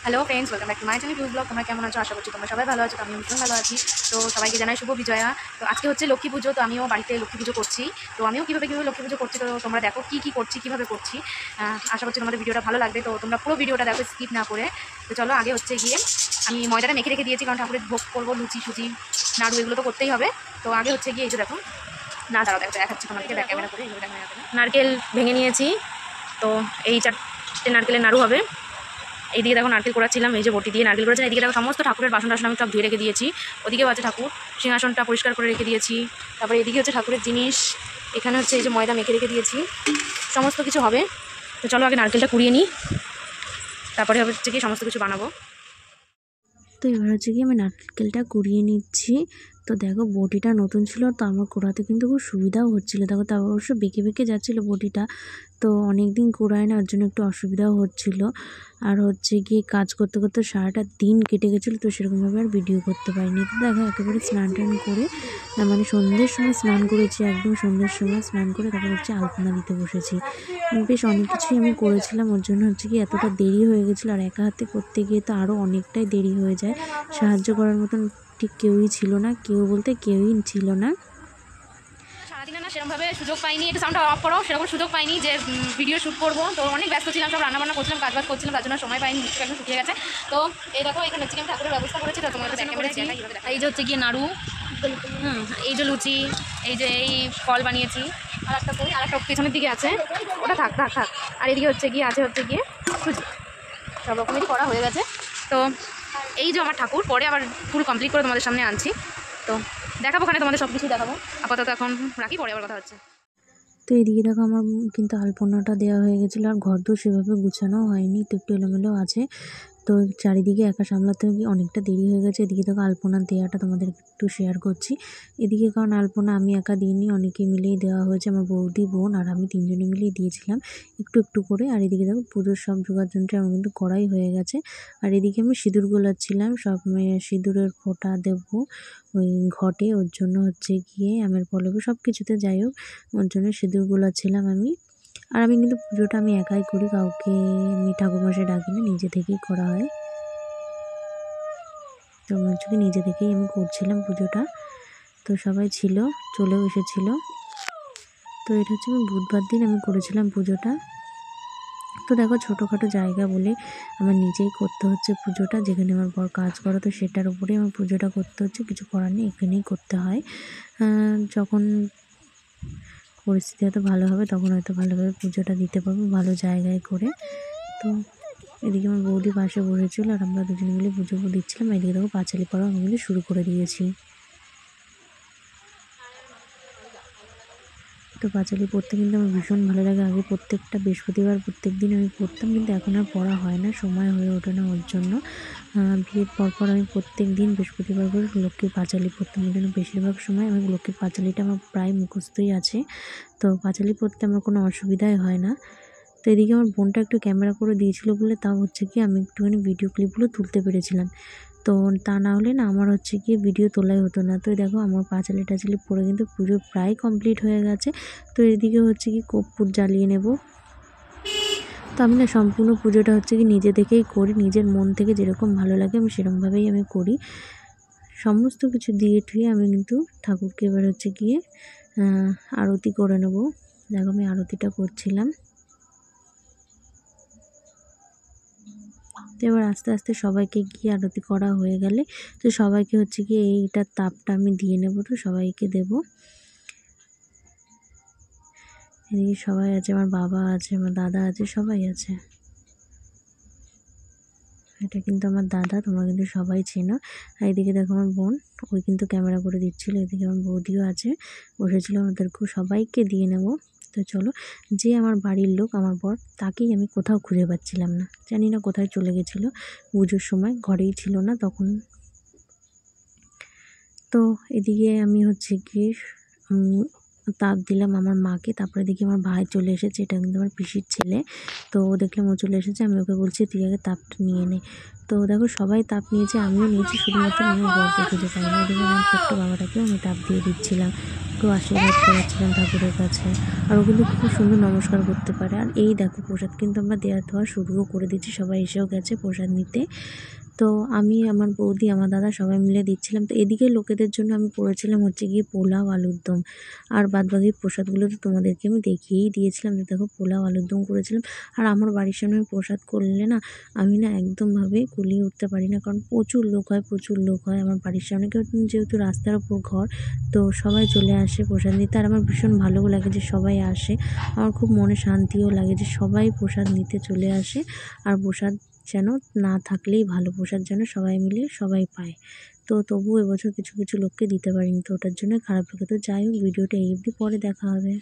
Hello friends, welcome back to my channel blog. তোমরা কেমন আছো? আশা করছি তোমরা সবাই ভালো আছো। তো আমিও ভীষণ ভালো আছি। তো সবাইকে জানাই শুভ বিজয়া। তো আজকে হচ্ছে লক্ষ্মী পুজো, তো আমিও বাড়িতে লক্ষ্মী পুজো করছি। তো আমিও কীভাবে লক্ষ্মী পুজো করছি, তো তোমরা দেখো কী করছি, কীভাবে করছি। আশা করছি তোমাদের ভিডিওটা ভালো লাগবে। তো তোমরা পুরো ভিডিওটা দেখো, স্কিপ না করে। তো চলো, আগে হচ্ছে গিয়ে আমি ময়দাটা মেখে রেখে দিয়েছি, কারণ ঠাকুরের ভোগ করবো, লুচি সুজি নাড়ু এগুলো তো করতেই হবে। তো আগে হচ্ছে গিয়ে এই যে দেখো, না দাঁড়াও দেখো দেখাচ্ছি তোমাদেরকে ব্যাক ক্যামেরা করে। নারকেল ভেঙে নিয়েছি, তো এই 4টে নারকেলের নাড়ু হবে। এইদিকে দেখো নারকেল করাচ্ছিলাম, এই যে বটি দিয়ে নারকেল করেছেন। এইদিকে দেখো সমস্ত ঠাকুরের বাসন টাসন আমি সব ধুয়ে রেখে দিয়েছি। ওদিকেও আছে ঠাকুর, সিংহাসনটা পরিষ্কার করে রেখে দিয়েছি। তারপরে এদিকে হচ্ছে ঠাকুরের জিনিস, এখানে হচ্ছে এই যে ময়দা মেখে রেখে দিয়েছি, সমস্ত কিছু হবে। তো চলো আগে নারকেলটা কুড়িয়ে নিই, তারপরে হচ্ছে কি সমস্ত কিছু বানাবো। তো এবার হচ্ছে কি আমি নারকেলটা কুড়িয়ে নিচ্ছি। তো দেখো বটিটা নতুন ছিল, তো আমার কোড়াতে কিন্তু খুব সুবিধাও হচ্ছিলো। দেখো তারপর অবশ্য বেঁকে বেঁকে যাচ্ছিলো বটিটা, তো অনেক দিন কোড়ায় না, ওর জন্য একটু অসুবিধাও হচ্ছিলো। আর হচ্ছে গিয়ে কাজ করতে করতে সারাটা দিন কেটে গেছিলো, তো সেরকমভাবে আর ভিডিও করতে পারিনি। তো দেখো একেবারে স্নান টান করে, মানে সন্ধ্যের সময় স্নান করেছি, একদম সন্ধ্যের সময় স্নান করে তারপর হচ্ছে আলপনা দিতে বসেছি। বেশ অনেক কিছুই আমি করেছিলাম, ওর জন্য হচ্ছে কি এতটা দেরি হয়ে গেছিলো। আর একা হাতে করতে গিয়ে তো আরও অনেকটাই দেরি হয়ে যায়, সাহায্য করার মতন ঠিক কেউই ছিল না, কেউ বলতে কেউই ছিল না। সারাদিনে না সেরকমভাবে সুযোগ পাইনি, একটু সাউন্ডটা অফ করো, সেরকম সুযোগ পাইনি যে ভিডিও শ্যুট করবো। তো অনেক ব্যস্ত ছিলাম, সব রান্নাবান্না করছিলাম, কাজবাজ করছিলাম, তার জন্য সময় পাইনি, মুখটা একদম শুকিয়ে গেছে। তো এই দেখো এখানে হচ্ছে আমি ঠাকুরের ব্যবস্থা করেছি, তো তোমাদের জন্য করেছি। এই যে হচ্ছে গিয়ে নাড়ু, এই যে লুচি, এই যে এই ফল বানিয়েছি। আর একটা করি, আর একটা পেছনের দিকে আছে, ওটা থাক থাক থাক। আর এদিকে হচ্ছে গিয়ে আছে হচ্ছে গিয়ে সুজি, সব রকমেরই করা হয়ে গেছে। তো এই যে আমার ঠাকুর, পরে আবার পুরো কমপ্লিট করে তোমাদের সামনে আনছি। তো দেখাবো, ওখানে তোমাদের সব কিছু দেখাবো। আপাতত এখন রাখি, পরে আবার কথা হচ্ছে। তো এদিকে দেখো আমার কিন্তু আলপনাটা দেওয়া হয়ে গেছিলো, আর ঘর তো সেভাবে গুছানো হয়নি, তো একটু এলোমেলো আছে। তো চারিদিকে একা সামলাতে গিয়ে অনেকটা দেরি হয়ে গেছে। এদিকে দেখো আলপনা দেওয়াটা তোমাদের একটু শেয়ার করছি। এদিকে কারণ আলপনা আমি একা দিইনি, অনেকে মিলেই দেওয়া হয়েছে, আমার বৌদি, বোন আর আমি তিনজনে মিলেই দিয়েছিলাম একটু একটু করে। আর এদিকে দেখো পুজোর সব জোগাড় যন্ত্র আমার কিন্তু করাই হয়ে গেছে। আর এদিকে আমি সিঁদুর গোলাচ্ছিলাম, সব সিঁদুরের ফোঁটা দেবো ওই ঘটে, ওর জন্য হচ্ছে গিয়ে আমের পল্লবে সব কিছুতে, যাই হোক ওর জন্য সিঁদুর গোলাচ্ছিলাম আমি। আর আমি কিন্তু পুজোটা আমি একাই করি, কাউকে আমি ঠাকুরমশাই ডাকি না, নিজে থেকেই করা হয়। তো হচ্ছে নিজে থেকেই আমি করছিলাম পুজোটা। তো সবাই ছিল, চলেও এসেছিলো। তো এটা হচ্ছে আমি বুধবার দিন আমি করেছিলাম পুজোটা। তো দেখো ছোটোখাটো জায়গা বলে আমার নিজেই করতে হচ্ছে পুজোটা, যেখানে আমার বর কাজ করে, তো সেটার উপরেই আমার পুজোটা করতে হচ্ছে, কিছু করার নেই, এখানেই করতে হয়। যখন পরিস্থিতি হয়তো ভালো হবে তখন হয়তো ভালোভাবে পুজোটা দিতে পারবো, ভালো জায়গায় করে। তো এদিকে আমার বৌদি পাশে বসেছিল, আর আমরা দুজনে মিলে পুজো দিচ্ছিলাম। এদিকে দেখো পাঁচালি পড়াও আমি কিন্তু শুরু করে দিয়েছি। তো পাঁচালি পড়তে কিন্তু আমার ভীষণ ভালো লাগে। আগে প্রত্যেকটা বৃহস্পতিবার প্রত্যেক দিন আমি পড়তাম, কিন্তু এখন আর পড়া হয় না, সময় হয়ে ওঠে না ওর জন্য। বিয়ের পরপর আমি প্রত্যেক দিন বৃহস্পতিবার করে লক্ষ্মীর পাঁচালি পড়তাম, ওই জন্য বেশিরভাগ সময় আমি লক্ষ্মীর পাঁচালিটা আমার প্রায় মুখস্থই আছে। তো পাঁচালি পড়তে আমার কোনো অসুবিধাই হয় না। তো এদিকে আমার বোনটা একটু ক্যামেরা করে দিয়েছিল বলে তাও হচ্ছে কি আমি একটুখানি ভিডিও ক্লিপগুলো তুলতে পেরেছিলাম। তো তা না হলে না আমার হচ্ছে গিয়ে ভিডিও তোলাই হতো না। তো দেখো আমার পাঁচালি টাচালি পরে কিন্তু পুজো প্রায় কমপ্লিট হয়ে গেছে। তো এদিকে হচ্ছে কি কর্পূর জ্বালিয়ে নেব। তো আমি না সম্পূর্ণ পুজোটা হচ্ছে কি নিজে থেকেই করি, নিজের মন থেকে যেরকম ভালো লাগে আমি সেরকমভাবেই আমি করি। সমস্ত কিছু দিয়ে ঠুয়ে আমি কিন্তু ঠাকুরকে এবার হচ্ছে গিয়ে আরতি করে নেব। দেখো আমি আরতিটা করছিলাম। তো এবার আস্তে আস্তে সবাইকে গিয়ে আরতি করা হয়ে গেলে তো সবাইকে হচ্ছে গিয়ে এইটার তাপটা আমি দিয়ে নেব, তো সবাইকে দেব। এদিকে সবাই আছে, আমার বাবা আছে, আমার দাদা আছে, সবাই আছে। এটা কিন্তু আমার দাদা, তোমরা কিন্তু সবাই চেনো। আর এদিকে দেখো আমার বোন, ওই কিন্তু ক্যামেরা করে দিচ্ছিলো। এদিকে আমার বৌদিও আছে, বসেছিল, ওদেরকেও সবাইকে দিয়ে নেব। তো চলো, যে আমার বাড়ির লোক আমার বর, তাকেই আমি কোথাও খুঁজে পাচ্ছিলাম না, জানি না কোথায় চলে গেছিলো, পুজোর সময় ঘরেই ছিল না তখন। তো এদিকে আমি হচ্ছে গিয়ে তাপ দিলাম আমার মাকে। তারপরে দেখি আমার ভাই চলে এসেছে, এটা কিন্তু আমার পিসির ছেলে। তো দেখলাম ও চলে এসেছে, আমি ওকে বলছি তুই আগে তাপটা নিয়ে নে। তো দেখো সবাই তাপ নিয়েছে, আমিও নিয়েছি, শুধুমাত্র আমি আমার বরকে খুঁজে পাইনি। এদিকে আমার ছোট্ট বাবাটাকেও আমি তাপ দিয়ে দিচ্ছিলাম, একটু আশীর্বাদ করাচ্ছিলাম ঠাকুরের কাছে। আর ও কিন্তু খুব সুন্দর নমস্কার করতে পারে। আর এই দেখো প্রসাদ কিন্তু আমরা দেওয়া শুরুও করে দিচ্ছি, সবাই এসেও গেছে প্রসাদ নিতে। তো আমি, আমার বৌদি, আমার দাদা সবাই মিলে দিচ্ছিলাম। তো এদিকে লোকেদের জন্য আমি করেছিলাম হচ্ছে গিয়ে পোলাও আলুর দম। আর বাদবাকি প্রসাদগুলো তো তোমাদেরকে আমি দেখিয়েই দিয়েছিলাম। তো দেখো পোলাও আলুর দম করেছিলাম। আর আমার বাড়ির সামনে প্রসাদ করলে না আমি না একদমভাবে কুলিয়ে উঠতে পারি না, কারণ প্রচুর লোক হয়, প্রচুর লোক হয় আমার বাড়ির সামনে। যেহেতু রাস্তার ওপর ঘর, তো সবাই চলে আসে প্রসাদ নিতে। আর আমার ভীষণ ভালোও লাগে যে সবাই আসে, আমার খুব মনে শান্তিও লাগে যে সবাই প্রসাদ নিতে চলে আসে। আর প্রসাদ যেন না থাকলেই ভালো, প্রসাদ যেন সবাই মিলে সবাই পায়। তো তবুও এবছর কিছু কিছু লোককে দিতে পারিনি, তো ওটার জন্য খারাপ লাগে। তো যাই হোক, ভিডিওটা এই অবধি, পরে দেখা হবে।